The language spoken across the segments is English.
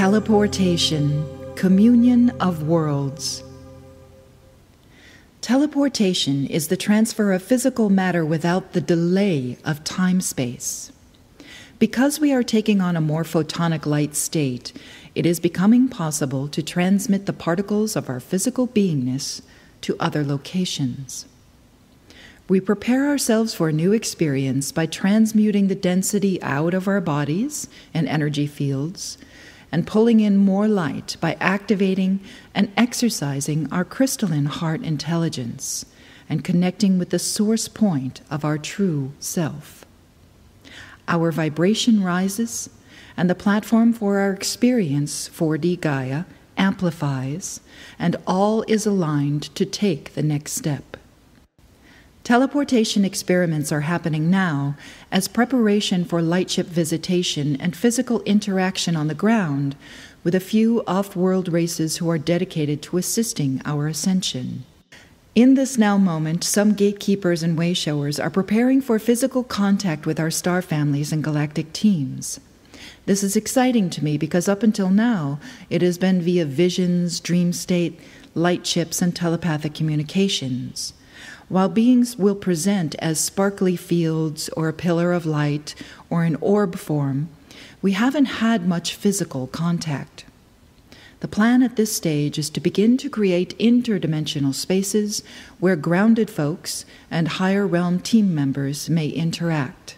Teleportation, communion of worlds. Teleportation is the transfer of physical matter without the delay of time-space. Because we are taking on a more photonic light state, it is becoming possible to transmit the particles of our physical beingness to other locations. We prepare ourselves for a new experience by transmuting the density out of our bodies and energy fields, and pulling in more light by activating and exercising our crystalline heart intelligence and connecting with the source point of our true self. Our vibration rises, and the platform for our experience, 4D Gaia, amplifies, and all is aligned to take the next step. Teleportation experiments are happening now as preparation for lightship visitation and physical interaction on the ground with a few off-world races who are dedicated to assisting our ascension. In this now moment, some gatekeepers and wayshowers are preparing for physical contact with our star families and galactic teams. This is exciting to me because up until now, it has been via visions, dream state, lightships, and telepathic communications. While beings will present as sparkly fields or a pillar of light or an orb form, we haven't had much physical contact. The plan at this stage is to begin to create interdimensional spaces where grounded folks and higher realm team members may interact.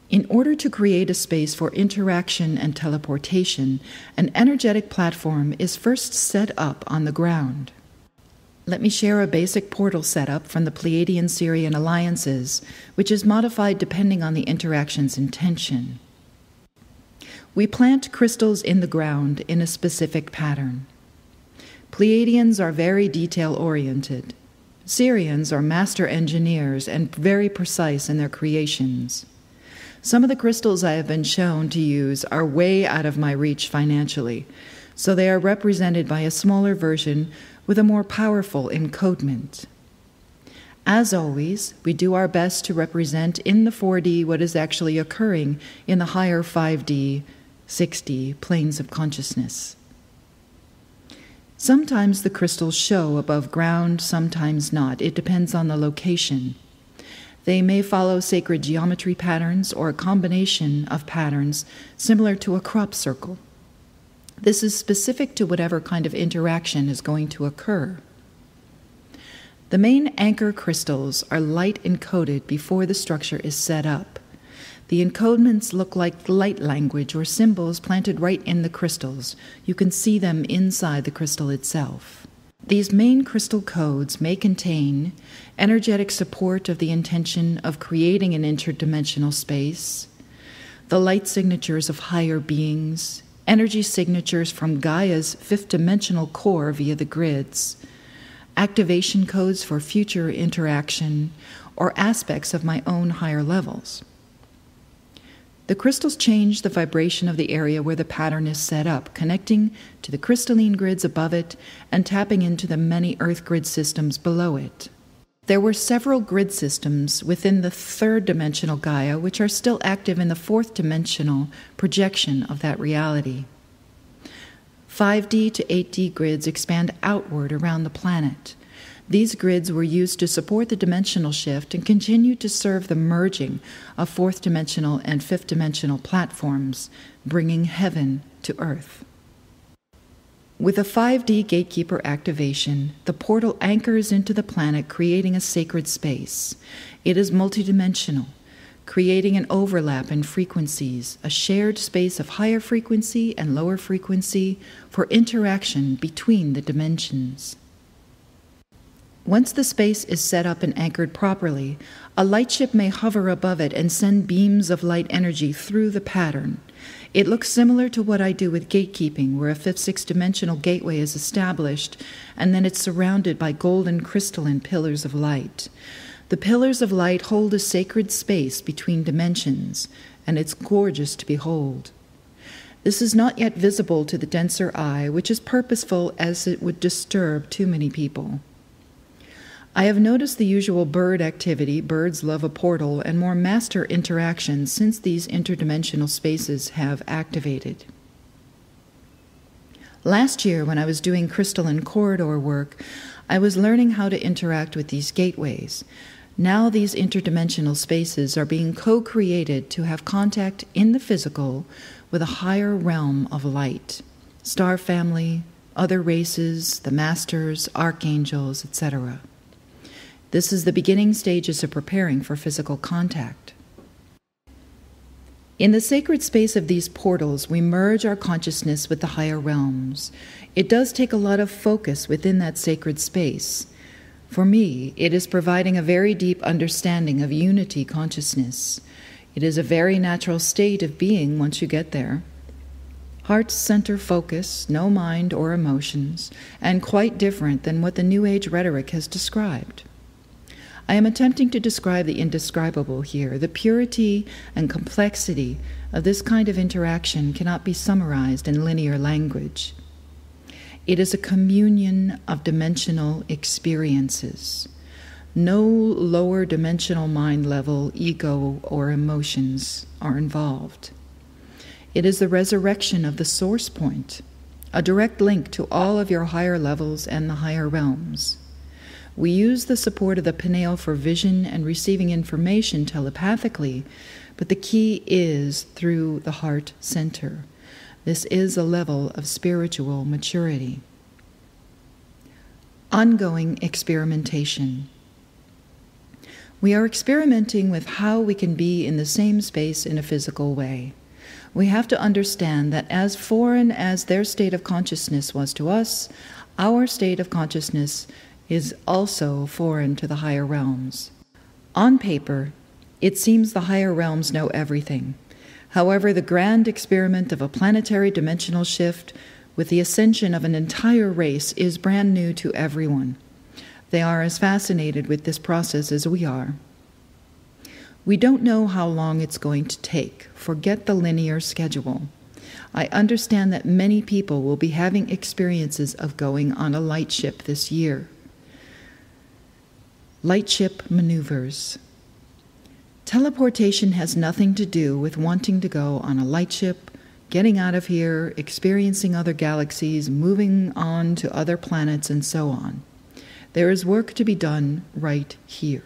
In order to create a space for interaction and teleportation, an energetic platform is first set up on the ground. Let me share a basic portal setup from the Pleiadian-Sirian alliances, which is modified depending on the interaction's intention. We plant crystals in the ground in a specific pattern. Pleiadians are very detail-oriented. Sirians are master engineers and very precise in their creations. Some of the crystals I have been shown to use are way out of my reach financially, so they are represented by a smaller version with a more powerful encodement. As always, we do our best to represent in the 4D what is actually occurring in the higher 5D, 6D planes of consciousness. Sometimes the crystals show above ground, sometimes not. It depends on the location. They may follow sacred geometry patterns or a combination of patterns similar to a crop circle. This is specific to whatever kind of interaction is going to occur. The main anchor crystals are light encoded before the structure is set up. The encodements look like light language or symbols planted right in the crystals. You can see them inside the crystal itself. These main crystal codes may contain energetic support of the intention of creating an interdimensional space, the light signatures of higher beings, energy signatures from Gaia's fifth-dimensional core via the grids, activation codes for future interaction, or aspects of my own higher levels. The crystals change the vibration of the area where the pattern is set up, connecting to the crystalline grids above it and tapping into the many earth grid systems below it. There were several grid systems within the third-dimensional Gaia which are still active in the fourth-dimensional projection of that reality. 5D to 8D grids expand outward around the planet. These grids were used to support the dimensional shift and continue to serve the merging of fourth-dimensional and fifth-dimensional platforms, bringing heaven to earth. With a 5D gatekeeper activation, the portal anchors into the planet, creating a sacred space. It is multidimensional, creating an overlap in frequencies, a shared space of higher frequency and lower frequency for interaction between the dimensions. Once the space is set up and anchored properly, a lightship may hover above it and send beams of light energy through the pattern. It looks similar to what I do with gatekeeping, where a fifth six-dimensional gateway is established, and then it's surrounded by golden crystalline pillars of light. The pillars of light hold a sacred space between dimensions, and it's gorgeous to behold. This is not yet visible to the denser eye, which is purposeful as it would disturb too many people. I have noticed the usual bird activity, birds love a portal, and more master interaction since these interdimensional spaces have activated. Last year, when I was doing crystalline corridor work, I was learning how to interact with these gateways. Now these interdimensional spaces are being co-created to have contact in the physical with a higher realm of light, star family, other races, the masters, archangels, etc. This is the beginning stages of preparing for physical contact. In the sacred space of these portals, we merge our consciousness with the higher realms. It does take a lot of focus within that sacred space. For me, it is providing a very deep understanding of unity consciousness. It is a very natural state of being once you get there. Heart center focus, no mind or emotions, and quite different than what the New Age rhetoric has described. I am attempting to describe the indescribable here. The purity and complexity of this kind of interaction cannot be summarized in linear language. It is a communion of dimensional experiences. No lower dimensional mind level, ego, or emotions are involved. It is the resurrection of the source point, a direct link to all of your higher levels and the higher realms. We use the support of the pineal for vision and receiving information telepathically, but the key is through the heart center. This is a level of spiritual maturity. Ongoing experimentation. We are experimenting with how we can be in the same space in a physical way. We have to understand that as foreign as their state of consciousness was to us, our state of consciousness is also foreign to the higher realms. On paper, it seems the higher realms know everything. However, the grand experiment of a planetary dimensional shift with the ascension of an entire race is brand new to everyone. They are as fascinated with this process as we are. We don't know how long it's going to take. Forget the linear schedule. I understand that many people will be having experiences of going on a light ship this year. LIGHTSHIP maneuvers. Teleportation has nothing to do with wanting to go on a light ship, getting out of here, experiencing other galaxies, moving on to other planets, and so on. There is work to be done right here.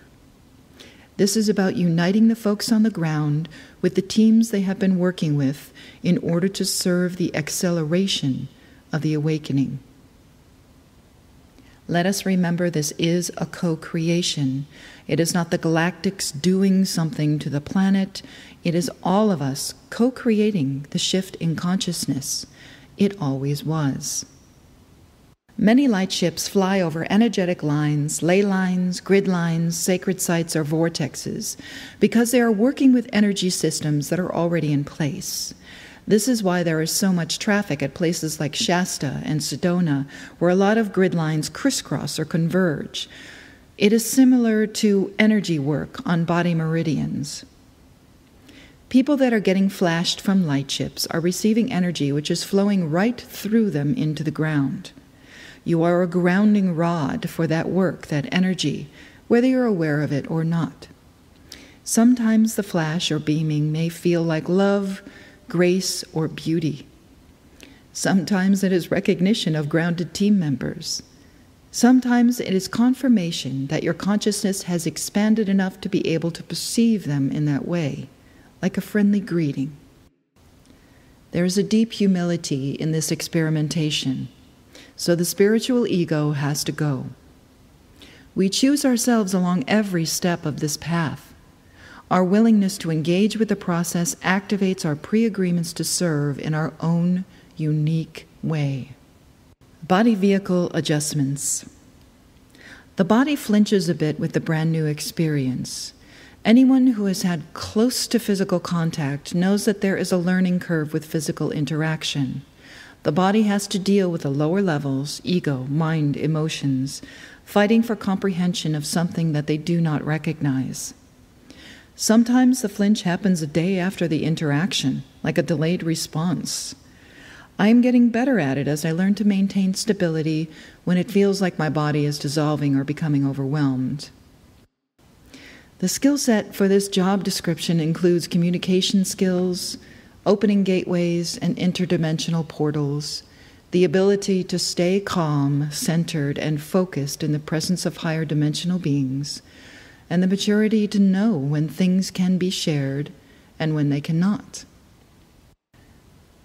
This is about uniting the folks on the ground with the teams they have been working with in order to serve the acceleration of the awakening. Let us remember this is a co-creation. It is not the galactics doing something to the planet. It is all of us co-creating the shift in consciousness. It always was. Many light ships fly over energetic lines, ley lines, grid lines, sacred sites, or vortexes, because they are working with energy systems that are already in place. This is why there is so much traffic at places like Shasta and Sedona, where a lot of grid lines crisscross or converge. It is similar to energy work on body meridians. People that are getting flashed from light ships are receiving energy which is flowing right through them into the ground. You are a grounding rod for that work, that energy, whether you're aware of it or not. Sometimes the flash or beaming may feel like love, grace, or beauty. Sometimes it is recognition of grounded team members. Sometimes it is confirmation that your consciousness has expanded enough to be able to perceive them in that way, like a friendly greeting. There is a deep humility in this experimentation, so the spiritual ego has to go. We choose ourselves along every step of this path. Our willingness to engage with the process activates our pre-agreements to serve in our own unique way. Body vehicle adjustments. The body flinches a bit with the brand new experience. Anyone who has had close to physical contact knows that there is a learning curve with physical interaction. The body has to deal with the lower levels, ego, mind, emotions, fighting for comprehension of something that they do not recognize. Sometimes the flinch happens a day after the interaction, like a delayed response. I am getting better at it as I learn to maintain stability when it feels like my body is dissolving or becoming overwhelmed. The skill set for this job description includes communication skills, opening gateways and interdimensional portals, the ability to stay calm, centered, and focused in the presence of higher dimensional beings, and the maturity to know when things can be shared and when they cannot.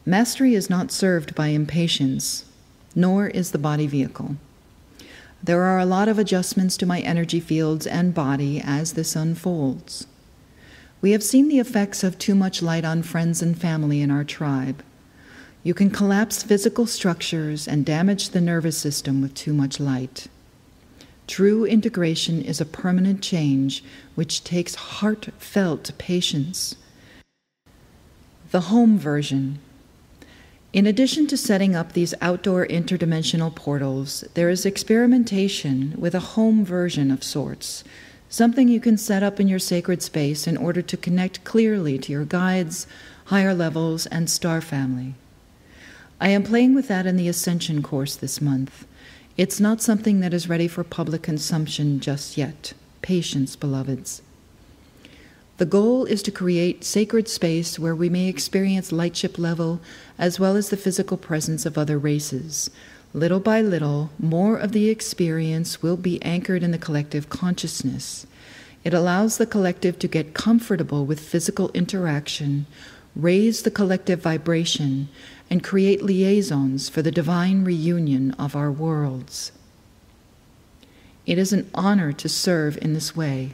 Mastery is not served by impatience, nor is the body vehicle. There are a lot of adjustments to my energy fields and body as this unfolds. We have seen the effects of too much light on friends and family in our tribe. You can collapse physical structures and damage the nervous system with too much light. True integration is a permanent change which takes heartfelt patience. The home version. In addition to setting up these outdoor interdimensional portals, there is experimentation with a home version of sorts, something you can set up in your sacred space in order to connect clearly to your guides, higher levels, and star family. I am playing with that in the Ascension course this month. It's not something that is ready for public consumption just yet. Patience, beloveds. The goal is to create sacred space where we may experience lightship level as well as the physical presence of other races. Little by little, more of the experience will be anchored in the collective consciousness. It allows the collective to get comfortable with physical interaction, raise the collective vibration, and create liaisons for the divine reunion of our worlds. It is an honor to serve in this way.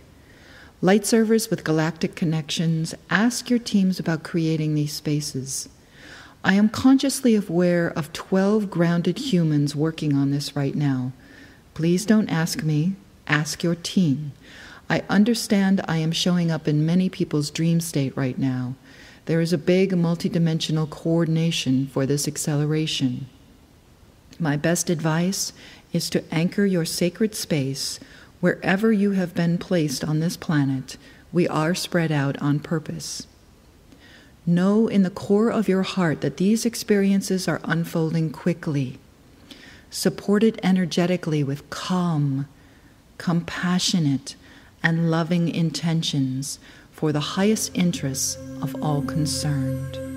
Light servers with galactic connections, ask your teams about creating these spaces. I am consciously aware of 12 grounded humans working on this right now. Please don't ask me, ask your team. I understand I am showing up in many people's dream state right now. There is a big multidimensional coordination for this acceleration. My best advice is to anchor your sacred space wherever you have been placed on this planet. We are spread out on purpose. Know in the core of your heart that these experiences are unfolding quickly. Support it energetically with calm, compassionate, and loving intentions for the highest interests of all concerned.